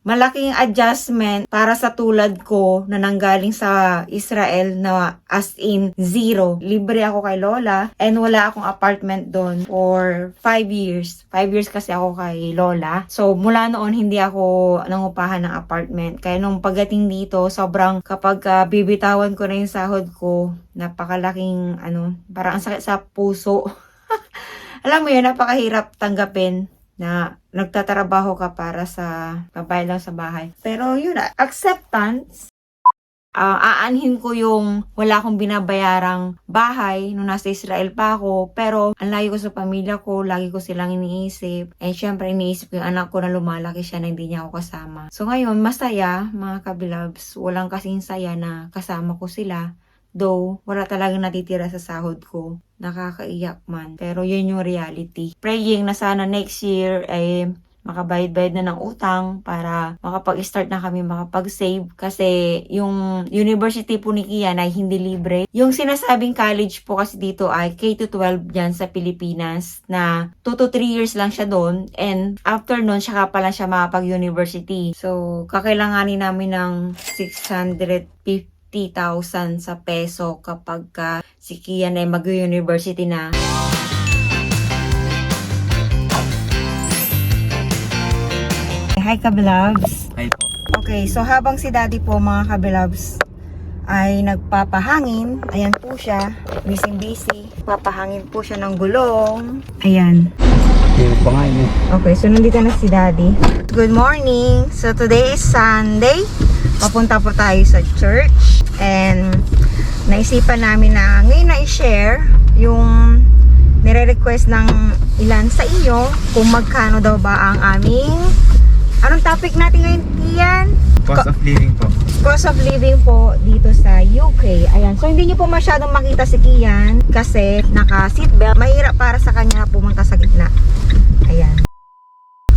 malaking adjustment para sa tulad ko na nanggaling sa Israel na as in zero. Libre ako kay Lola and wala akong apartment doon for 5 years. 5 years kasi ako kay Lola. So mula noon hindi ako nangupahan ng apartment. Kaya nung pagdating dito, sobrang kapag bibitawan ko na yung sahod ko, napakalaking parang ang sakit sa puso. Alam mo yun, napakahirap tanggapin na nagtatrabaho ka para sa babayad lang sa bahay. Pero yun, acceptance. Aanhin ko yung wala akong binabayarang bahay nung nasa Israel pa ako. Pero ang lagi ko sa pamilya ko, lagi ko silang iniisip. And syempre iniisip ko yung anak ko na lumalaki siya na hindi niya ako kasama. So ngayon, masaya mga kabilabs. Walang kasing saya na kasama ko sila. Though, wala talagang natitira sa sahod ko. Nakakaiyak man. Pero yun yung reality. Praying na sana next year ay makabayad-bayad na ng utang para makapag-start na kami makapag-save. Kasi yung university po ni Kian ay hindi libre. Yung sinasabing college po kasi dito ay K-12 dyan sa Pilipinas na 2 to 3 years lang siya doon. And after nun, siya pa lang siya makapag-university. So, kakailanganin namin ng 650,000 sa peso kapag si Kian ay mag-university na. Hi kabilabs! Hi po. Okay, so habang si Daddy po mga kabilabs ay nagpapahangin, ayan po siya, busy. Papahangin po siya ng gulong. Ayan. Okay, so nandito na si Daddy. Good morning! So today is Sunday. Papunta po tayo sa church. And naisipan namin na ngayon na i-share yung nire-request ng ilan sa inyo kung magkano daw ba ang aming anong topic natin ngayon, Kian? Cost of living po. Cost of living po dito sa UK. Ayan. So hindi niyo po masyadong makita si Kian kasi naka-seatbelt. Mahirap para sa kanya pumunta sa gitna. Ayan.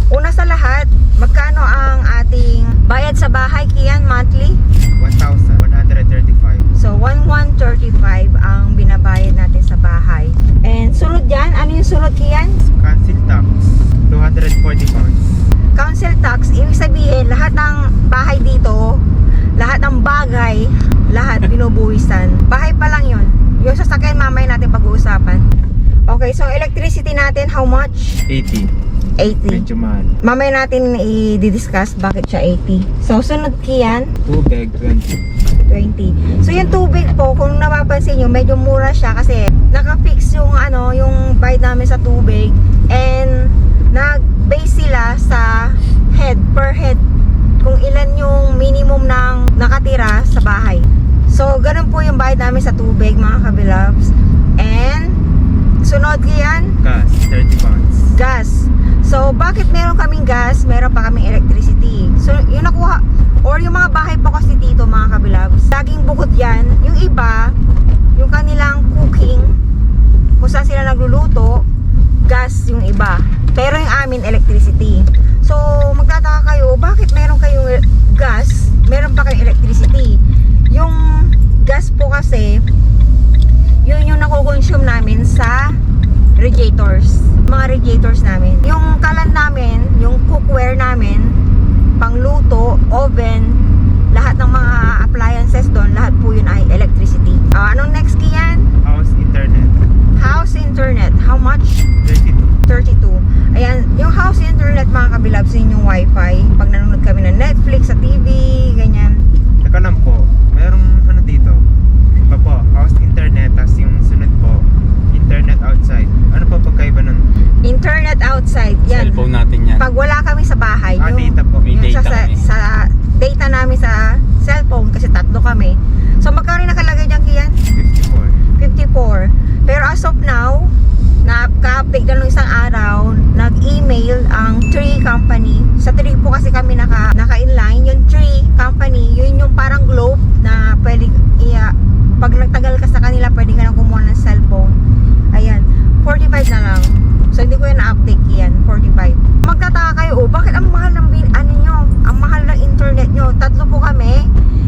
Una sa lahat, magkano ang ating bayad sa bahay, Kian, monthly? 1,135. So, 1,135 ang binabayad natin sa bahay. And sunod dyan, ano yung sunod, Kian? Council tax, 240 pounds. Council tax, ibig sabihin, lahat ng bahay dito, lahat ng bagay, lahat binubuwisan. Bahay pa lang yun. Yung sasakyan, mamaya natin pag-uusapan. Okay, so electricity natin, how much? 80. 80. Medyo mahal. Mamaya natin i-discuss bakit siya 80. So, sunod, Kian? Tubig, 20. 20. So yung tubig po, kung napapansin nyo, medyo mura siya kasi naka-fix yung yung bayad namin sa tubig and nag-base sila sa head, per head, kung ilan yung minimum ng nakatira sa bahay. So ganun po yung bayad namin sa tubig mga kabilabs. And sunod yan, Gas, 30 pounds. gas. So bakit meron kaming gas, meron pa kaming electricity? So yung nakuha or yung mga bahay po kasi dito mga kabilabs, laging bukod yan. Yung iba, yung kanilang cooking, kung saan sila nagluluto, gas yung iba. Pero yung amin, electricity. So, magtataka kayo, bakit meron kayong gas, meron pa kayong electricity? Yung gas po kasi, yun yung nakukonsume namin sa radiators. Mga radiators namin. Yung kalan namin, yung cookware namin, pangluto, oven, lahat ng mga appliances doon, lahat po yun ay electricity. Anong next, Kian? House internet, House internet. How much? 32. 32. Ayan, yung house internet mga kabilabs, yun yung wifi. Pag nanonood kami ng Netflix sa TV, ganyan. Teka lang po, merong dito. Iba po, house internet, tas yung sunod po, internet outside. Ano po pagkaiba nun? Internet outside, yan. Cellphone natin yan. Pag wala kami sa bahay, Data po. May yung data kami. sa data namin sa cellphone, kasi tatlo kami. So magkano yung nakalagay dyan, Kian? 54. 54. Pero as of now, ka-update na nung isang araw, nag-email ang Tree Company. Sa Tree po kasi kami naka-inline. Yung Tree Company, yun yung parang globe na pwede, pag nagtagal ka sa kanila, pwede ka na kumuha ng cellphone. Ayan, 45 na lang. So hindi ko yan na-update yan, 45. Magtataka kayo, bakit ang mahal ng ang mahal ng internet nyo? Tatlo po kami,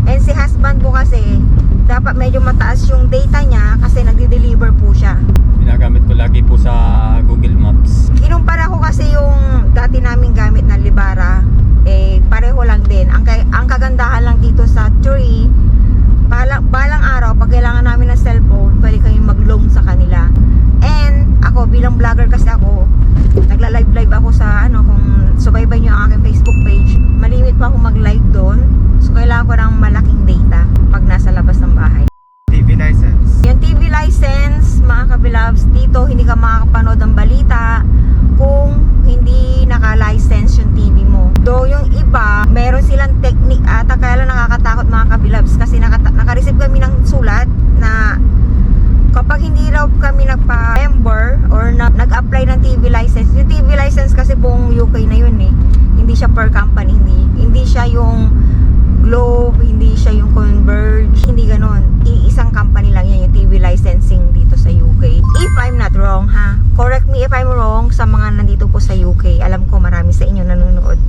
and si husband po kasi, dapat medyo mataas yung data niya kasi nagdi-deliver po siya. Ginagamit ko lagi po sa Google Maps. Kinumpara ko kasi yung dati naming gamit na Libara, pareho lang kagandahan lang dito sa tree, balang araw, pag kailangan namin ng cellphone, pwede kayong mag-loan sa kanila. And ako, bilang vlogger kasi ako, nagla-live ako sa kung subaybay nyo ang aking Facebook page, malimit pa ako mag-live doon. So kailangan ko ng malaking data pag nasa labas ng bahay. TV license. Yung TV license, mga kabilabs, dito hindi ka makakapanood ng balita kung hindi naka-license yung TV mo. Do yung iba, meron silang technique ata, kaya lang nakakatakot mga kabilabs kasi naka-receive kami ng sulat na kapag hindi raw kami nagpa-member or nag-apply ng TV license, yung TV license kasi buong UK na yun eh. Hindi siya per company, hindi siya yung Globe, hindi siya yung Converge, hindi ganon. Iisang company lang yan, yung TV licensing dito sa UK. If I'm not wrong ha, correct me if I'm wrong sa mga nandito po sa UK. Alam ko marami sa inyo nanonood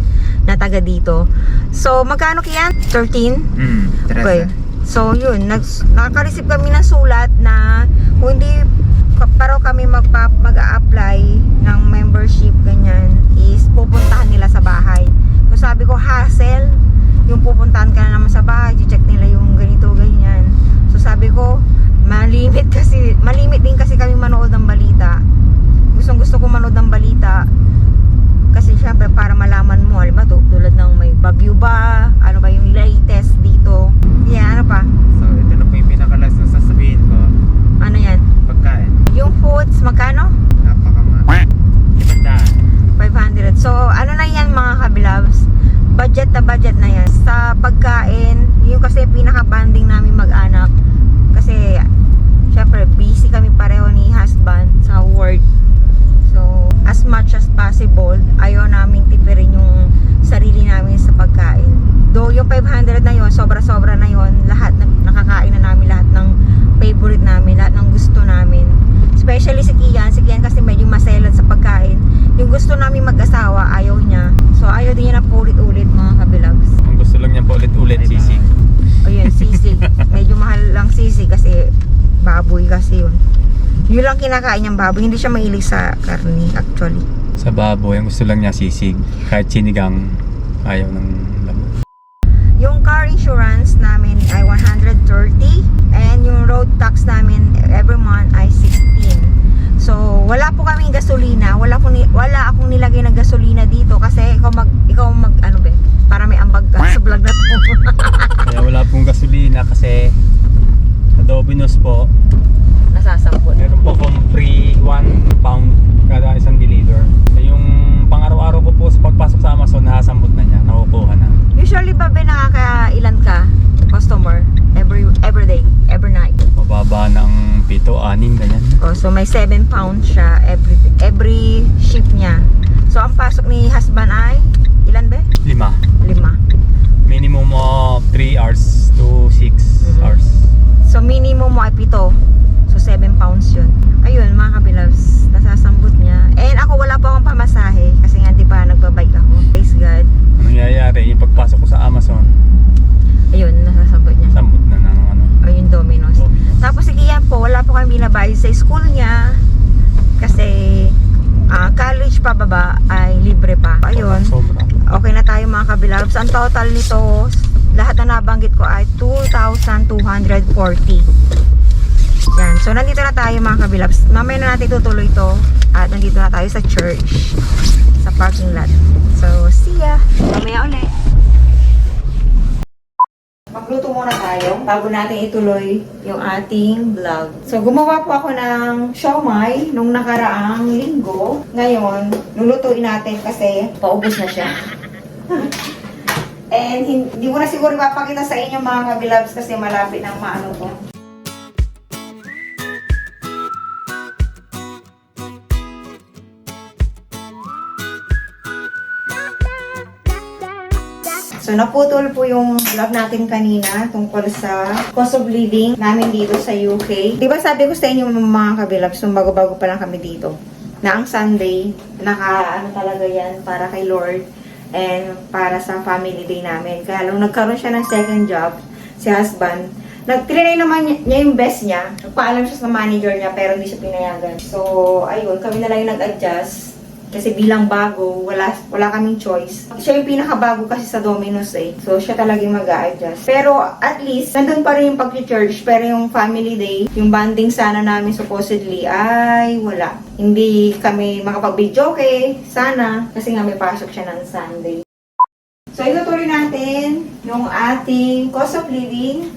na taga dito. So, magkano kiyan? 13? 13. Okay. So, yun, nakaka-receive kami ng sulat na kung hindi paro kami mag-a-apply ng membership, ganyan, is pupuntahan nila sa bahay. So, sabi ko, hassle, yung pupuntahan ka na naman sa bahay, check nila yung ganito, ganyan. So, sabi ko, malimit din kasi kami manood ng balita. Gusto ko manood ng balita kasi syempre para malaman mo, alam ba, tulad ng may bagyo ba, ano ba yung latest dito. Yeah, ano pa? So, ito na po yung pinakalas na sasabihin ko. Ano yan? Pagkain. Yung foods, magkano? Napakamahal. 500. So, ano na yan mga kabilabs? Budget na yan. Sa pagkain, yung kasi pinaka-banding namin mag-anak. Kasi, syempre, busy kami pareho ni husband sa work. So, as much as possible, ayaw namin tipirin yung sarili namin sa pagkain. Though yung 500 na yon, sobra-sobra na yon, lahat na nakakain na namin lahat ng favorite namin, lahat ng gusto namin. Especially si Kian kasi medyo maselan sa pagkain. Yung gusto namin mag-asawa, ayaw niya. So ayaw din niya na paulit-ulit mga kabilabs. Ang gusto lang niya paulit-ulit, sisig. O yun, sisig. Medyo mahal lang sisig kasi baboy kasi yun. Yun lang kinakain niyang baboy. Hindi siya mahilig sa karni actually. Sa baboy, ang gusto lang niya sisig. Kahit sinigang, ayaw ng lamok. Yung car insurance namin ay 130 and yung road tax namin every month ay 16. So, wala po kaming gasolina. Wala akong nilagay na gasolina dito kasi ikaw mag ano ba? Para may ambag ka sa vlog na to. Kaya wala pong gasolina kasi sa Dominos po, Nasasampot. meron po akong free 1 pound kada isang deliver. Yung pang-araw-araw ko po sa pagpasok sa Amazon, nakasambot na niya, nakukuha na. Usually ba nakakailan ka customer every day, every night? Mababa ng 7, 6, ganyan. Oh, so may 7 pounds siya every shift niya. So ang pasok ni husband ay ilan ba? 5. 5. Minimum of 3 hours to 6 hours. So minimum mo ay 7. So 7 pounds yun. Ayun mga kabilabs, nasasambot niya. And ako wala pa akong pamasahe kasi nga di ba nagbabike ako. Praise God. Ang nangyayari, yung pagpasok ko sa Amazon, Ayun, nasasambot niya. sambot na ng Ayun, Domino's. Domino's. Tapos si Kian po, wala po kami binabayad sa school niya kasi college pa baba ay libre pa. Ayun. Sobra. Okay na tayo mga kabilabs. Ang total nito, lahat na nabanggit ko ay 2,240. Yan. So, nandito na tayo mga kabilabs. Mamaya na natin tutuloy ito. At nandito na tayo sa church. Sa parking lot. So, see ya. Mamaya ulit. Magluto muna tayo bago natin ituloy yung ating vlog. So, gumawa po ako ng siomai nung nakaraang linggo. Ngayon, lulutuin natin kasi paubos na siya. And hindi ko na siguro ipapakita sa inyo mga kabilabs kasi malapit ng maano ko. So, naputol po yung vlog natin kanina tungkol sa cost of living namin dito sa UK. Diba sabi ko sa inyo mga kabilabs, nung bago-bago pa lang kami dito, na ang Sunday, ano talaga yan para kay Lord and para sa family day namin. Kaya lang nagkaroon siya ng second job, si husband. Nag-trinay naman niya yung best niya. Nagpaalam siya sa manager niya pero hindi siya pinayagan. So, ayun, kami na lang yung nag-adjust. Kasi bilang bago, wala kaming choice. Siya yung pinakabago kasi sa Domino's eh. So, siya talaga yung mag-a-adjust. Pero, at least, nandun pa rin yung pag-church. Pero yung family day, yung banding sana namin supposedly, ay wala. Hindi kami makapag-video sana. Kasi nga may pasok siya ng Sunday. So, itutuloy natin yung ating cost of living.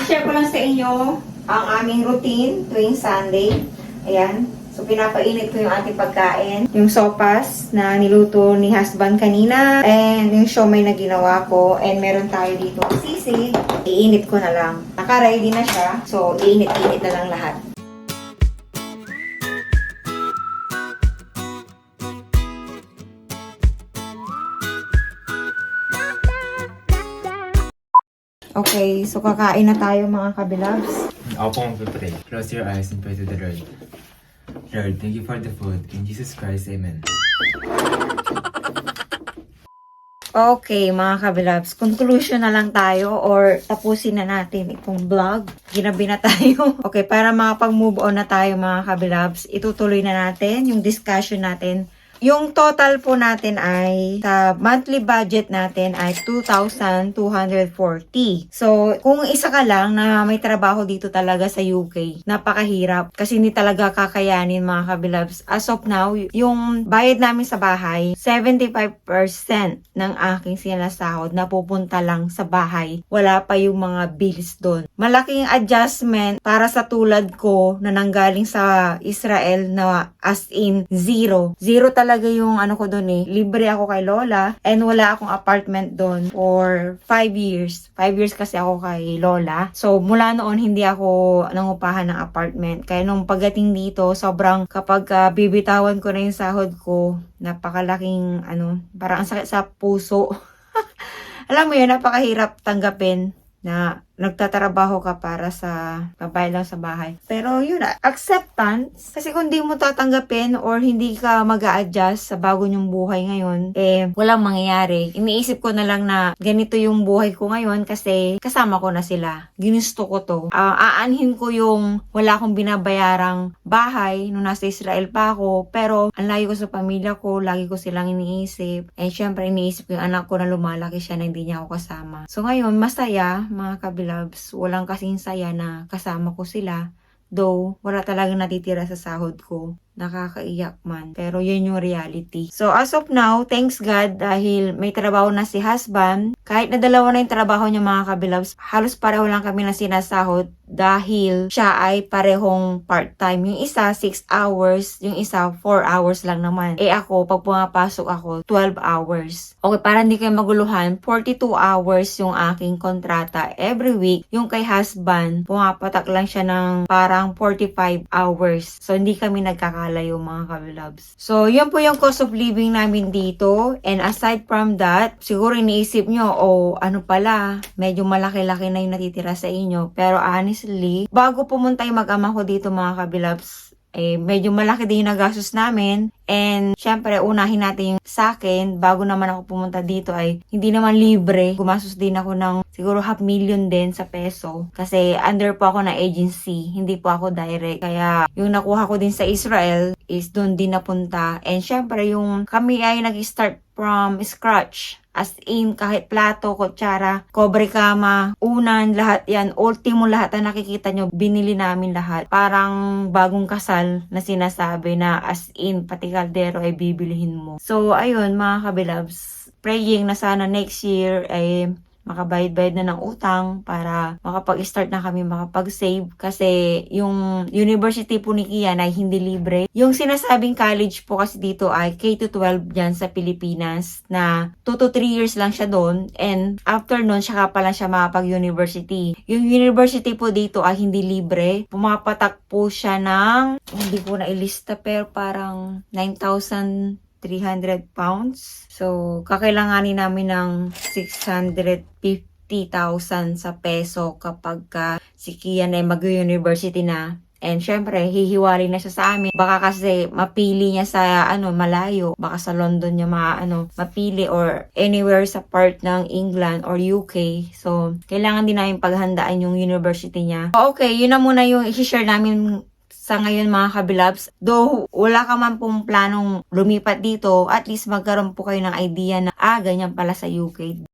I-share ko lang sa inyo ang aming routine tuwing Sunday. Ayan. So, pinapainit ko yung ating pagkain. Yung sopas na niluto ni husband kanina. And yung siomay na ginawa ko. And meron tayo dito sisig. Iinit ko na lang. Naka-ready na siya. So, iinit-init na lang lahat. Okay, so kakain na tayo mga kabilabs. Ako po mag-pray. Close your eyes and pray to the Lord. Lord, thank you for the food. In Jesus Christ, Amen. Okay, mga kabilabs, conclusion na lang tayo or tapusin na natin itong vlog. Ginabi na tayo. Okay, para makapag-move on na tayo mga kabilabs, itutuloy na natin yung discussion natin. Yung total po natin ay, sa monthly budget natin ay 2,240. So, kung isa ka lang na may trabaho dito talaga sa UK, napakahirap kasi hindi talaga kakayanin mga kabilabs. As of now, yung bayad namin sa bahay, 75% ng aking sinasahod napupunta lang sa bahay. Wala pa yung mga bills doon. Malaking adjustment para sa tulad ko na nanggaling sa Israel na as in zero. Zero talaga yung ano ko doon eh. Libre ako kay Lola and wala akong apartment doon for 5 years. 5 years kasi ako kay Lola. So, mula noon hindi ako nangupahan ng apartment. Kaya nung pagdating dito, sobrang kapag bibitawan ko na yung sahod ko, napakalaking parang ang sakit sa puso. Alam mo yun, napakahirap tanggapin na nagtatrabaho ka para sa babae lang sa bahay. Pero yun, acceptance. Kasi kung di mo tatanggapin or hindi ka mag-a-adjust sa bago nyong buhay ngayon, walang mangyayari. Iniisip ko na lang na ganito yung buhay ko ngayon kasi kasama ko na sila. Ginusto ko to. Aanhin ko yung wala akong binabayarang bahay nung nasa Israel pa ako. Pero ang lagi ko sa pamilya ko, lagi ko silang iniisip. And syempre, iniisip ko yung anak ko na lumalaki siya na hindi niya ako kasama. So ngayon, masaya, mga kabilabs, walang kasing saya na kasama ko sila. Though, wala talagang natitira sa sahod ko. Nakakaiyak man. Pero yun yung reality. So, as of now, thanks God dahil may trabaho na si husband. Kahit na dalawa na yung trabaho niya mga kabilabs, halos pareho lang kami na sinasahod dahil siya ay parehong part-time. Yung isa, 6 hours. Yung isa, 4 hours lang naman. Ako, pag pumapasok ako, 12 hours. Okay, para hindi kayo maguluhan, 42 hours yung aking kontrata every week. Yung kay husband, pumapatak lang siya ng parang 45 hours. So, hindi kami nagkakalayo mga kabilabs. So, yun po yung cost of living namin dito. And aside from that, siguro iniisip nyo, ano pala, medyo malaki-laki na yung natitira sa inyo. Pero honestly, bago pumunta yung mag-ama ko dito mga kabilabs, medyo malaki din yung nagastos namin. And syempre, unahin natin yung sa akin, bago naman ako pumunta dito ay hindi naman libre. Gumastos din ako ng siguro 500,000 din sa peso. Kasi under po ako na agency, hindi po ako direct. Kaya yung nakuha ko din sa Israel is doon din napunta. And syempre, yung kami ay nag-start from scratch. As in, kahit plato, kutsara, kobre kama, unan, lahat yan. Ultimo lahat na nakikita nyo, binili namin lahat. Parang bagong kasal na sinasabi na as in, pati kaldero ay bibilihin mo. So, ayun mga kabilabs, praying na sana next year ay makabayad-bayad na ng utang para makapag-start na kami makapag-save kasi yung university po ni Kian ay hindi libre. Yung sinasabing college po kasi dito ay K-12 dyan sa Pilipinas na 2 to 3 years lang siya doon and after nun siya pa lang siya makapag-university. Yung university po dito ay hindi libre. Pumapatak po siya ng, hindi ko na ilista pero parang 9,300 pounds. So, kakailanganin namin ng 650,000 sa peso kapag si Kian ay mag-university na. And syempre, hihiwalay na siya sa amin. Baka kasi mapili niya sa malayo. Baka sa London niya mapili or anywhere sa part ng England or UK. So, kailangan din namin paghandaan yung university niya. Okay, yun na muna yung i-share namin sa ngayon mga kabilabs. Though wala ka man pong planong lumipat dito, at least magkaroon po kayo ng idea na ganyan pala sa UK.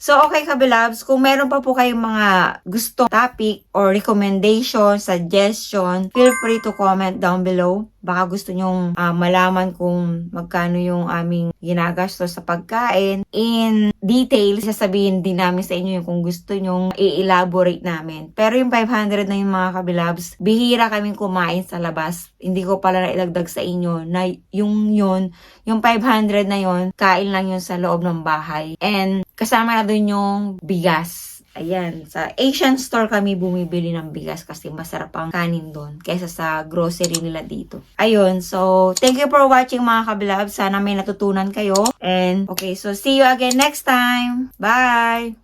So, okay kabilabs, kung meron pa po kayong mga gusto topic or recommendation, suggestion, feel free to comment down below. Baka gusto nyong malaman kung magkano yung aming ginagastos sa pagkain. In detail, sasabihin din namin sa inyo yung kung gusto nyong i-elaborate namin. Pero yung 500 na yung mga kabilabs, bihira kaming kumain sa labas. Hindi ko pala nailagdag sa inyo na yung 500 na yun, kain lang yun sa loob ng bahay. And kasama na dun yung bigas. Ayan, sa Asian store kami bumibili ng bigas kasi masarap ang kanin doon kaysa sa grocery nila dito. Ayun, so thank you for watching mga kabilab. Sana may natutunan kayo. And okay, so see you again next time. Bye!